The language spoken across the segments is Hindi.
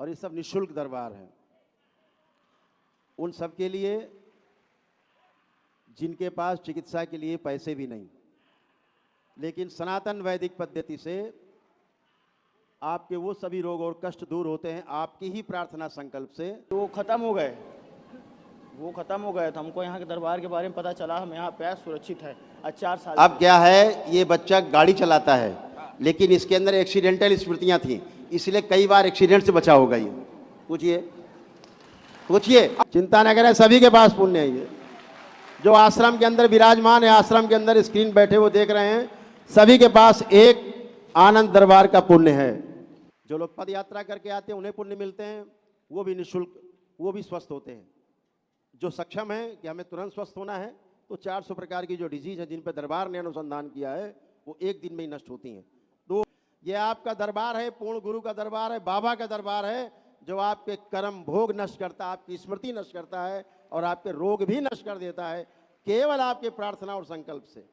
और ये सब निःशुल्क दरबार हैं। उन सब के लिए जिनके पास चिकित्सा के लिए पैसे भी नहीं, लेकिन सनातन वैदिक पद्धति से आपके वो सभी रोग और कष्ट दूर होते हैं आपकी ही प्रार्थना संकल्प से। वो ख़त्म हो गए, तो हमको यहाँ के दरबार के बारे में पता चला, हम यहाँ पे सुरक्षित है। 4 साल अब क्या है, ये बच्चा गाड़ी चलाता है लेकिन इसके अंदर एक्सीडेंटल स्मृतियां थी, इसलिए कई बार एक्सीडेंट से बचा होगा। ये पूछिए, चिंता न करें, सभी के पास पुण्य है। ये जो आश्रम के अंदर विराजमान है, आश्रम के अंदर स्क्रीन बैठे वो देख रहे हैं, सभी के पास एक आनंद दरबार का पुण्य है। जो लोग पद यात्रा करके आते हैं उन्हें पुण्य मिलते हैं, वो भी निःशुल्क, वो भी स्वस्थ होते हैं। जो सक्षम है कि हमें तुरंत स्वस्थ होना है, तो 400 प्रकार की जो डिजीज है जिन पर दरबार ने अनुसंधान किया है वो एक दिन में ही नष्ट होती हैं। तो ये आपका दरबार है, पूर्ण गुरु का दरबार है, बाबा का दरबार है, जो आपके कर्म भोग नष्ट करता है, आपकी स्मृति नष्ट करता है और आपके रोग भी नष्ट कर देता है, केवल आपके प्रार्थना और संकल्प से।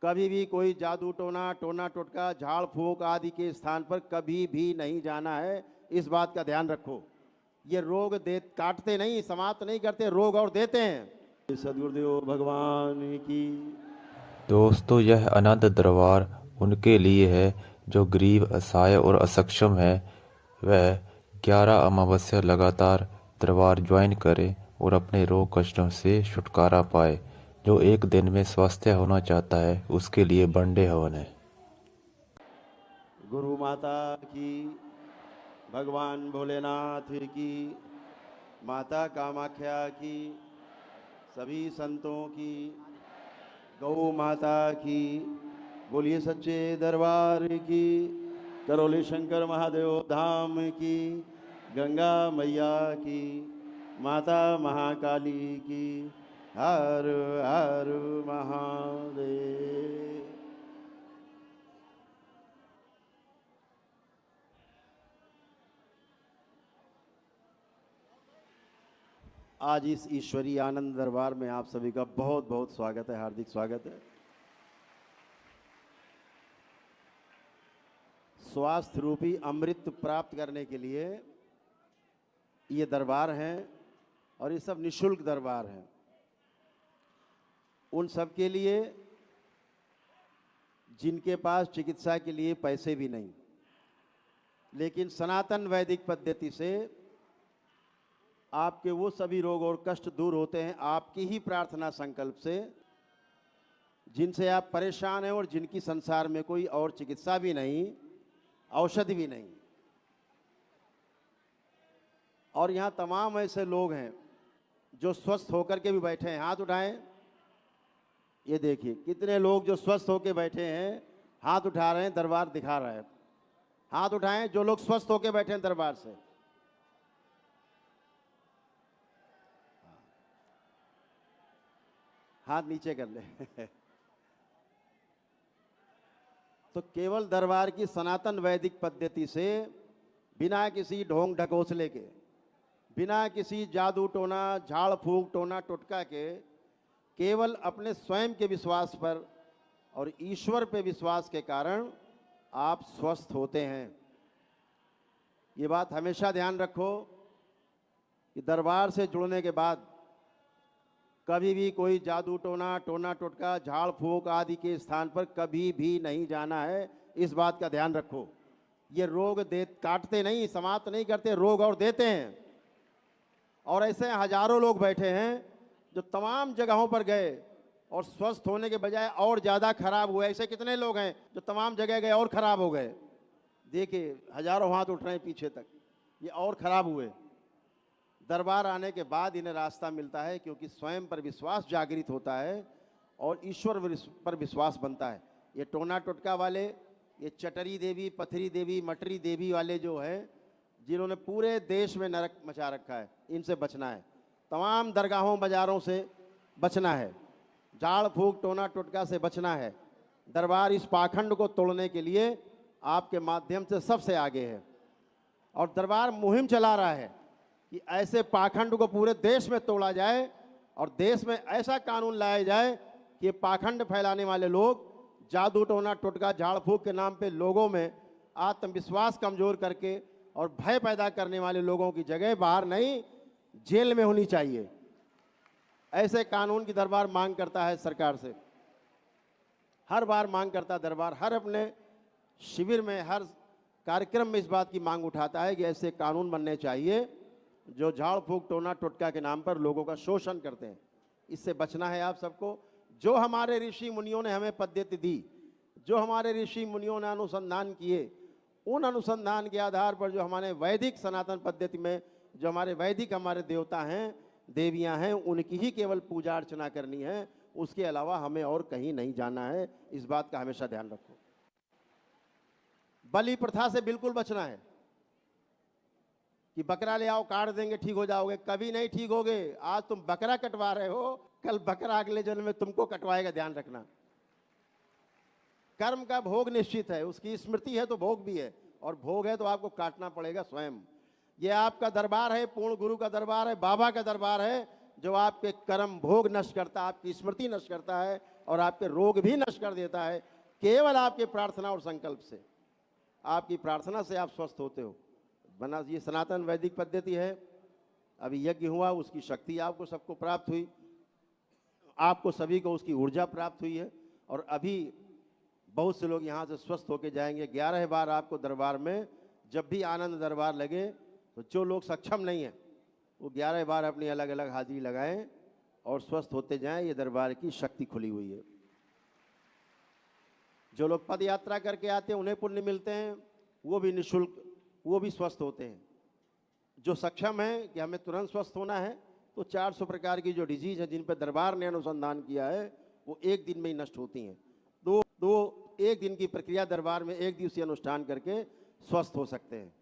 कभी भी कोई जादू टोना टोटका झाड़ फूंक आदि के स्थान पर कभी भी नहीं जाना है, इस बात का ध्यान रखो। ये रोग काटते नहीं, समाप्त नहीं करते, रोग और देते हैं। सदगुरुदेव भगवान की। दोस्तों, यह अनंत दरबार उनके लिए है जो गरीब, असहाय और असक्षम है। वह 11 अमावस्या लगातार दरबार ज्वाइन करे और अपने रोग कष्टों से छुटकारा पाए। जो एक दिन में स्वस्थ होना चाहता है उसके लिए बंडे हवन है। गुरु माता की, भगवान भोलेनाथ की, माता कामाख्या की, सभी संतों की, गौ माता की, बोलिए सच्चे दरबार की, करौली शंकर महादेव धाम की, गंगा मैया की, माता महाकाली की, हर हर महादेव। आज इस ईश्वरीय आनंद दरबार में आप सभी का बहुत बहुत स्वागत है, हार्दिक स्वागत है। स्वास्थ्य रूपी अमृत प्राप्त करने के लिए ये दरबार हैं और ये सब निःशुल्क दरबार हैं। उन सब के लिए जिनके पास चिकित्सा के लिए पैसे भी नहीं, लेकिन सनातन वैदिक पद्धति से आपके वो सभी रोग और कष्ट दूर होते हैं आपकी ही प्रार्थना संकल्प से। जिनसे आप परेशान हैं और जिनकी संसार में कोई और चिकित्सा भी नहीं, औषधि भी नहीं। और यहाँ तमाम ऐसे लोग हैं जो स्वस्थ होकर के भी बैठे हैं, हाथ उठाएं। ये देखिए कितने लोग जो स्वस्थ होकर बैठे हैं, हाथ उठा रहे हैं, दरबार दिखा रहा है। हाथ उठाएं जो लोग स्वस्थ होकर बैठे हैं दरबार से। हाथ नीचे कर ले। तो केवल दरबार की सनातन वैदिक पद्धति से, बिना किसी ढोंग ढकोसले के, बिना किसी जादू टोना झाड़ फूंक टोना टोटका के, केवल अपने स्वयं के विश्वास पर और ईश्वर पे विश्वास के कारण आप स्वस्थ होते हैं। ये बात हमेशा ध्यान रखो कि दरबार से जुड़ने के बाद कभी भी कोई जादू टोना टोटका झाड़ फूंक आदि के स्थान पर कभी भी नहीं जाना है, इस बात का ध्यान रखो। ये रोग काटते नहीं, समाप्त नहीं करते, रोग और देते हैं। और ऐसे हजारों लोग बैठे हैं जो तमाम जगहों पर गए और स्वस्थ होने के बजाय और ज़्यादा खराब हुए। ऐसे कितने लोग हैं जो तमाम जगह गए और ख़राब हो गए। देखिए हजारों हाथ उठ रहे हैं पीछे तक, ये और ख़राब हुए। दरबार आने के बाद इन्हें रास्ता मिलता है, क्योंकि स्वयं पर विश्वास जागृत होता है और ईश्वर पर विश्वास बनता है। ये टोना टोटका वाले, ये चटरी देवी, पथरी देवी, मटरी देवी वाले जो हैं, जिन्होंने पूरे देश में नरक मचा रखा है, इनसे बचना है। तमाम दरगाहों बाज़ारों से बचना है, झाड़ फूंक टोना टोटका से बचना है। दरबार इस पाखंड को तोड़ने के लिए आपके माध्यम से सबसे आगे है और दरबार मुहिम चला रहा है कि ऐसे पाखंड को पूरे देश में तोड़ा जाए और देश में ऐसा कानून लाया जाए कि पाखंड फैलाने वाले लोग जादू टोना टोटका झाड़ फूंक के नाम पे लोगों में आत्मविश्वास कमज़ोर करके और भय पैदा करने वाले लोगों की जगह बाहर नहीं, जेल में होनी चाहिए। ऐसे कानून की दरबार मांग करता है सरकार से, हर बार मांग करता दरबार, हर अपने शिविर में, हर कार्यक्रम में इस बात की मांग उठाता है कि ऐसे कानून बनने चाहिए जो झाड़ फूक टोना टोटका के नाम पर लोगों का शोषण करते हैं। इससे बचना है आप सबको। जो हमारे ऋषि मुनियों ने हमें पद्धति दी, जो हमारे ऋषि मुनियों ने अनुसंधान किए, उन अनुसंधान के आधार पर जो हमारे वैदिक सनातन पद्धति में जो हमारे वैदिक हमारे देवता हैं, देवियां हैं, उनकी ही केवल पूजा अर्चना करनी है। उसके अलावा हमें और कहीं नहीं जाना है। इस बात का हमेशा ध्यान रखो। बलि प्रथा से बिल्कुल बचना है कि बकरा ले आओ काट देंगे ठीक हो जाओगे, कभी नहीं ठीक होगे। आज तुम बकरा कटवा रहे हो, कल बकरा अगले जन्म में तुमको कटवाएगा, ध्यान रखना। कर्म का भोग निश्चित है, उसकी स्मृति है तो भोग भी है, और भोग है तो आपको काटना पड़ेगा स्वयं। ये आपका दरबार है, पूर्ण गुरु का दरबार है, बाबा का दरबार है, जो आपके कर्म भोग नष्ट करता है, आपकी स्मृति नष्ट करता है और आपके रोग भी नष्ट कर देता है। केवल आपके प्रार्थना और संकल्प से, आपकी प्रार्थना से आप स्वस्थ होते हो। बना ये सनातन वैदिक पद्धति है। अभी यज्ञ हुआ, उसकी शक्ति आपको सबको प्राप्त हुई, आपको सभी को उसकी ऊर्जा प्राप्त हुई है, और अभी बहुत से लोग यहाँ से स्वस्थ होके जाएंगे। 11 बार आपको दरबार में जब भी आनंद दरबार लगे तो जो लोग सक्षम नहीं हैं वो 11 बार अपनी अलग अलग हाजिरी लगाएं और स्वस्थ होते जाएं। ये दरबार की शक्ति खुली हुई है। जो लोग पद यात्रा करके आते हैं उन्हें पुण्य मिलते हैं, वो भी निःशुल्क, वो भी स्वस्थ होते हैं। जो सक्षम है कि हमें तुरंत स्वस्थ होना है तो 400 प्रकार की जो डिजीज है जिन पर दरबार ने अनुसंधान किया है वो एक दिन में ही नष्ट होती हैं। एक दिन की प्रक्रिया दरबार में एक दिवसीय अनुष्ठान करके स्वस्थ हो सकते हैं।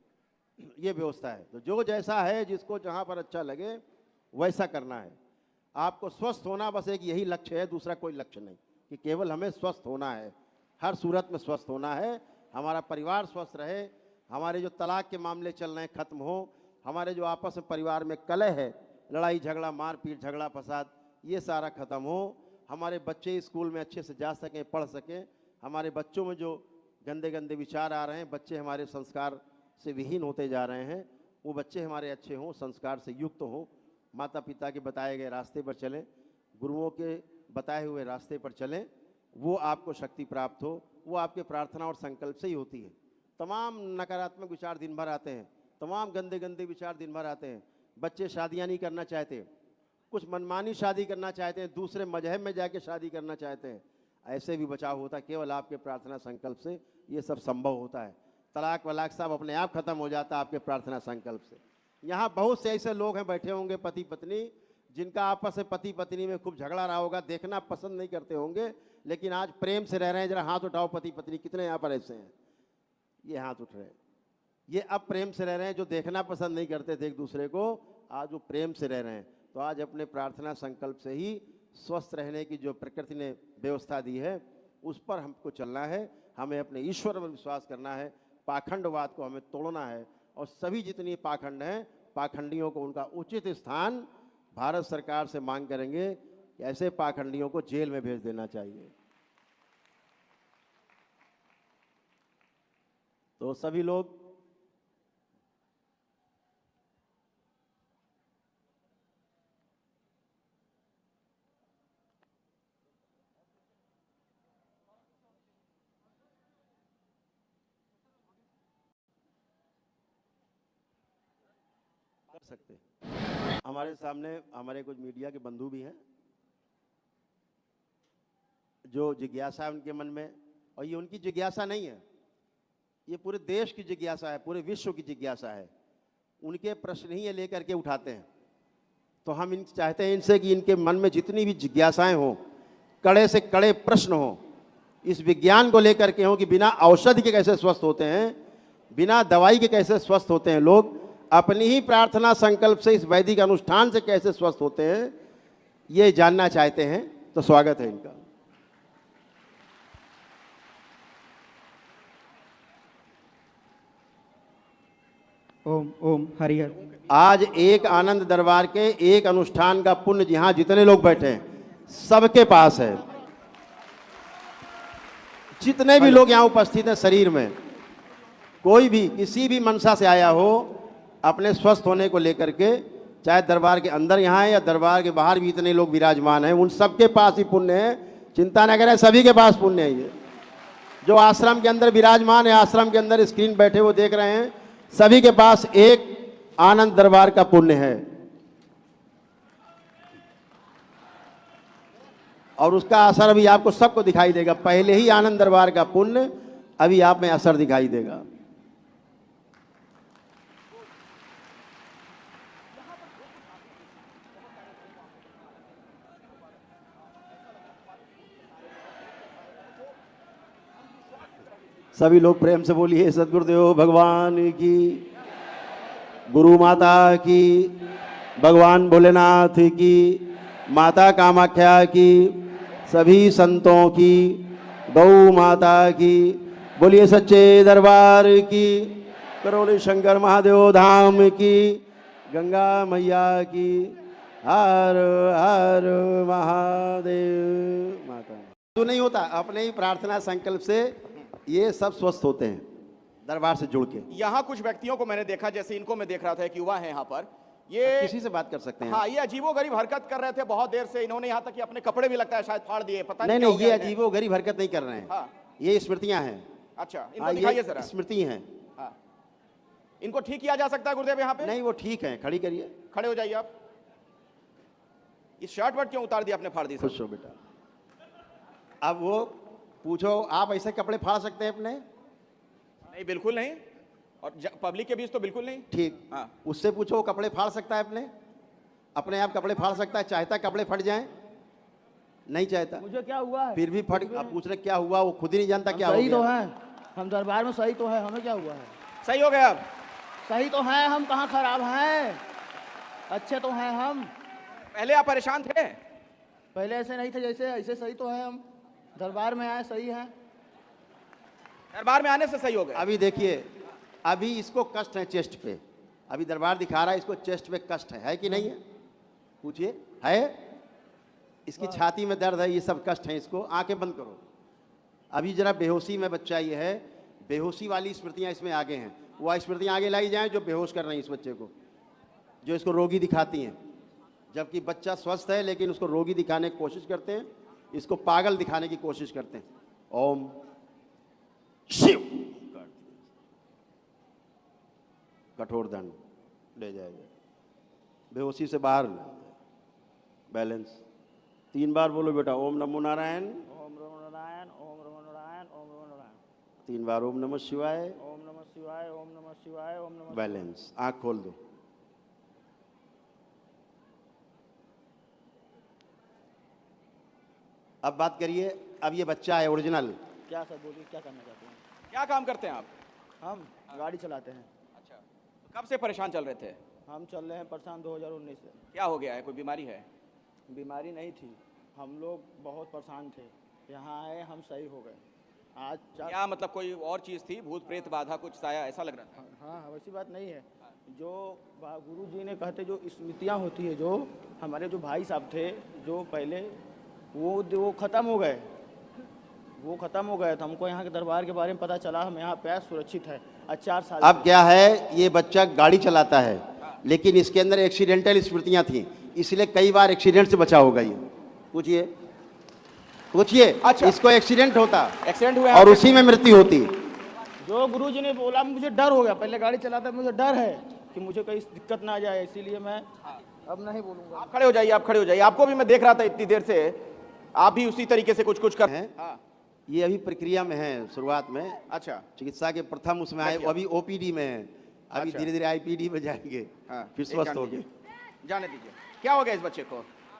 ये व्यवस्था है। तो जो जैसा है, जिसको जहाँ पर अच्छा लगे वैसा करना है। आपको स्वस्थ होना बस एक यही लक्ष्य है, दूसरा कोई लक्ष्य नहीं, कि केवल हमें स्वस्थ होना है, हर सूरत में स्वस्थ होना है। हमारा परिवार स्वस्थ रहे, हमारे जो तलाक के मामले चल रहे हैं खत्म हो, हमारे जो आपस में परिवार में कलह है, लड़ाई झगड़ा मारपीट झगड़ा फसाद, ये सारा खत्म हो। हमारे बच्चे स्कूल में अच्छे से जा सकें, पढ़ सकें। हमारे बच्चों में जो गंदे गंदे विचार आ रहे हैं, बच्चे हमारे संस्कार से विहीन होते जा रहे हैं, वो बच्चे हमारे अच्छे हों, संस्कार से युक्त हों, माता पिता के बताए गए रास्ते पर चलें, गुरुओं के बताए हुए रास्ते पर चलें, वो आपको शक्ति प्राप्त हो। वो आपके प्रार्थना और संकल्प से ही होती है। तमाम नकारात्मक विचार दिन भर आते हैं, तमाम गंदे गंदे विचार दिन भर आते हैं। बच्चे शादियाँ नहीं करना चाहते, कुछ मनमानी शादी करना चाहते हैं, दूसरे मजहब में जाके शादी करना चाहते हैं। ऐसे भी बचाव होता है, केवल आपके प्रार्थना संकल्प से ये सब संभव होता है। तलाक वलाक सब अपने आप खत्म हो जाता है आपके प्रार्थना संकल्प से। यहाँ बहुत से ऐसे लोग हैं बैठे होंगे, पति पत्नी, जिनका आपस में पति पत्नी में खूब झगड़ा रहा होगा, देखना पसंद नहीं करते होंगे, लेकिन आज प्रेम से रह रहे हैं। जरा हाथ उठाओ पति पत्नी, कितने यहाँ पर ऐसे हैं? ये हाथ उठ रहे हैं। ये अब प्रेम से रह रहे हैं। जो देखना पसंद नहीं करते थे एक दूसरे को, आज वो प्रेम से रह रहे हैं। तो आज अपने प्रार्थना संकल्प से ही स्वस्थ रहने की जो प्रकृति ने व्यवस्था दी है उस पर हमको चलना है। हमें अपने ईश्वर पर विश्वास करना है, पाखंडवाद को हमें तोड़ना है, और सभी जितनी पाखंड हैं, पाखंडियों को उनका उचित स्थान भारत सरकार से मांग करेंगे कि ऐसे पाखंडियों को जेल में भेज देना चाहिए। तो सभी लोग कर सकते हैं। हमारे सामने हमारे कुछ मीडिया के बंधु भी हैं जो जिज्ञासा है उनके मन में, और ये उनकी जिज्ञासा नहीं है, ये पूरे देश की जिज्ञासा है, पूरे विश्व की जिज्ञासा है। उनके प्रश्न ही ये लेकर के उठाते हैं। तो हम चाहते हैं इनसे कि इनके मन में जितनी भी जिज्ञासाएं हों, कड़े से कड़े प्रश्न हों, इस विज्ञान को लेकर के हों कि बिना औषधि के कैसे स्वस्थ होते हैं, बिना दवाई के कैसे स्वस्थ होते हैं लोग, अपनी ही प्रार्थना संकल्प से इस वैदिक अनुष्ठान से कैसे स्वस्थ होते हैं, ये जानना चाहते हैं। तो स्वागत है इनका। ओम ओम हरिहर। आज एक आनंद दरबार के एक अनुष्ठान का पुण्य जहां जितने लोग बैठे हैं सबके पास है। जितने भी लोग यहाँ उपस्थित हैं शरीर में, कोई भी किसी भी मनसा से आया हो अपने स्वस्थ होने को लेकर के, चाहे दरबार के अंदर यहाँ है या दरबार के बाहर भी इतने लोग विराजमान हैं, उन सबके पास ही पुण्य है। चिंता न करें, सभी के पास पुण्य है। ये जो आश्रम के अंदर विराजमान है, आश्रम के अंदर स्क्रीन बैठे वो देख रहे हैं, सभी के पास एक आनंद दरबार का पुण्य है और उसका असर अभी आपको सबको दिखाई देगा। पहले ही आनंद दरबार का पुण्य अभी आप में असर दिखाई देगा। सभी लोग प्रेम से बोलिए सद्गुरुदेव भगवान की, गुरु माता की, भगवान भोलेनाथ की, माता कामाख्या की, सभी संतों की, गौ माता की, बोलिए सच्चे दरबार की, करोली शंकर महादेव धाम की, गंगा मैया की, हर हर महादेव। माता तो नहीं होता, अपने ही प्रार्थना संकल्प से ये सब स्वस्थ होते हैं दरबार से जुड़ के। यहाँ कुछ व्यक्तियों को मैंने देखा, जैसे इनको मैं देख रहा था, एक युवा है यहाँ पर, ये किसी से बात कर सकते हैं। हाँ, ये अजीबोगरीब हरकत कर रहे थे बहुत देर से। इन्होंने यहाँ तक कि अपने कपड़े भी लगता है शायद फाड़ दिए, पता नहीं क्या नहीं, हो ये गया इन्हें। अजीबोगरीब हरकत नहीं कर रहे हैं। हाँ। ये स्मृतियां हैं। अच्छा, इनको हाँ, दिखाइए ये जरा। स्मृति हैं। हाँ, इनको ठीक किया जा सकता है गुरुदेव यहाँ पे? नहीं, वो ठीक है, खड़ी करिए। खड़े हो जाइए आप। इस शर्ट वर्ट क्यों उतार दिया आपने, फाड़ दी? खुश हो बेटा। अब वो पूछो, आप ऐसे कपड़े फाड़ सकते हैं अपने? नहीं, बिल्कुल नहीं। और पब्लिक के बीच तो बिल्कुल नहीं। ठीक। हाँ। उससे पूछो, वो कपड़े फाड़ सकता है अपने आप कपड़े फाड़ सकता है? चाहता है कपड़े फट जाएं? नहीं चाहता। मुझे क्या हुआ है? फिर भी फट। अब पूछ रहे क्या हुआ, वो खुद ही नहीं जानता क्या हो सही तो गया। है, हम दरबार में सही तो है, हमें क्या हुआ है? सही हो गया अब? सही तो है, हम कहाँ खराब हैं, अच्छे तो हैं हम। पहले आप परेशान थे? पहले ऐसे नहीं थे जैसे, ऐसे सही तो है हम। दरबार में आए सही है। दरबार में आने से सही हो गए? अभी देखिए, अभी इसको कष्ट है चेस्ट पे। अभी दरबार दिखा रहा है, इसको चेस्ट पे कष्ट है कि नहीं है? पूछिए, है? इसकी छाती में दर्द है, ये सब कष्ट है इसको। आंखें बंद करो। अभी जरा बेहोशी में बच्चा ये है, बेहोशी वाली स्मृतियां इसमें आगे हैं। वो स्मृतियां आगे लाई जाएं जो बेहोश कर रही हैं इस बच्चे को, जो इसको रोगी दिखाती हैं। जबकि बच्चा स्वस्थ है लेकिन उसको रोगी दिखाने की कोशिश करते हैं, इसको पागल दिखाने की कोशिश करते हैं। ओम शिव, कठोर दंड ले जाएगा, बेहोशी से बाहर ले जाएगा। बैलेंस 3 बार बोलो बेटा, ओम नमो नारायण, ओम नमो नारायण, ओम नमो नारायण, ओम नमो नारायण। 3 बार ओम नमः शिवाय। ओम नमः शिवाय, ओम नमः शिवाय, ओम नमः। बैलेंस। आंख खोल दो। अब बात करिए, अब ये बच्चा है ओरिजिनल। क्या सर बोलिए, क्या करना चाहते हैं? क्या काम करते हैं आप? हम गाड़ी चलाते हैं। अच्छा, तो कब से परेशान चल रहे थे? हम चल रहे हैं परेशान 2019 से। क्या हो गया है, कोई बीमारी है? बीमारी नहीं थी, हम लोग बहुत परेशान थे। यहाँ आए, हम सही हो गए। आज क्या मतलब कोई और चीज़ थी, भूत प्रेत बाधा कुछ साया, ऐसा लग रहा था? हाँ, वैसी बात नहीं है। जो गुरु जी ने कहते जो स्मृतियाँ होती है, जो हमारे जो भाई साहब थे जो पहले, वो ख़त्म हो गए, वो ख़त्म हो गए। तो हमको यहाँ के दरबार के बारे में पता चला, हम यहाँ पे सुरक्षित है। आज 4 साल। अब क्या है, ये बच्चा गाड़ी चलाता है लेकिन इसके अंदर एक्सीडेंटल स्मृतियां थी, इसलिए कई बार एक्सीडेंट से बचा होगा ये। पूछिए, पूछिए। अच्छा। इसको एक्सीडेंट होता, एक्सीडेंट हुआ और उसी में मृत्यु होती। जो गुरु जी ने बोला, मुझे डर हो गया। पहले गाड़ी चलाता मुझे डर है कि मुझे कहीं दिक्कत ना आ जाए, इसीलिए मैं अब नहीं बोलूँगा। आप खड़े हो जाइए, आप खड़े हो जाइए। आपको भी मैं देख रहा था इतनी देर से, आप भी उसी तरीके से कुछ कर हैं। हाँ। ये अभी प्रक्रिया में है, शुरुआत में। अच्छा, चिकित्सा के प्रथम उसमें आए, अभी ओपीडी में है, अभी अच्छा। धीरे धीरे आईपीडी में जाएंगे, हाँ, फिर एक स्वस्थ जान हो गए। दीजिए, जाने दीजिए। क्या हो गया इस बच्चे को?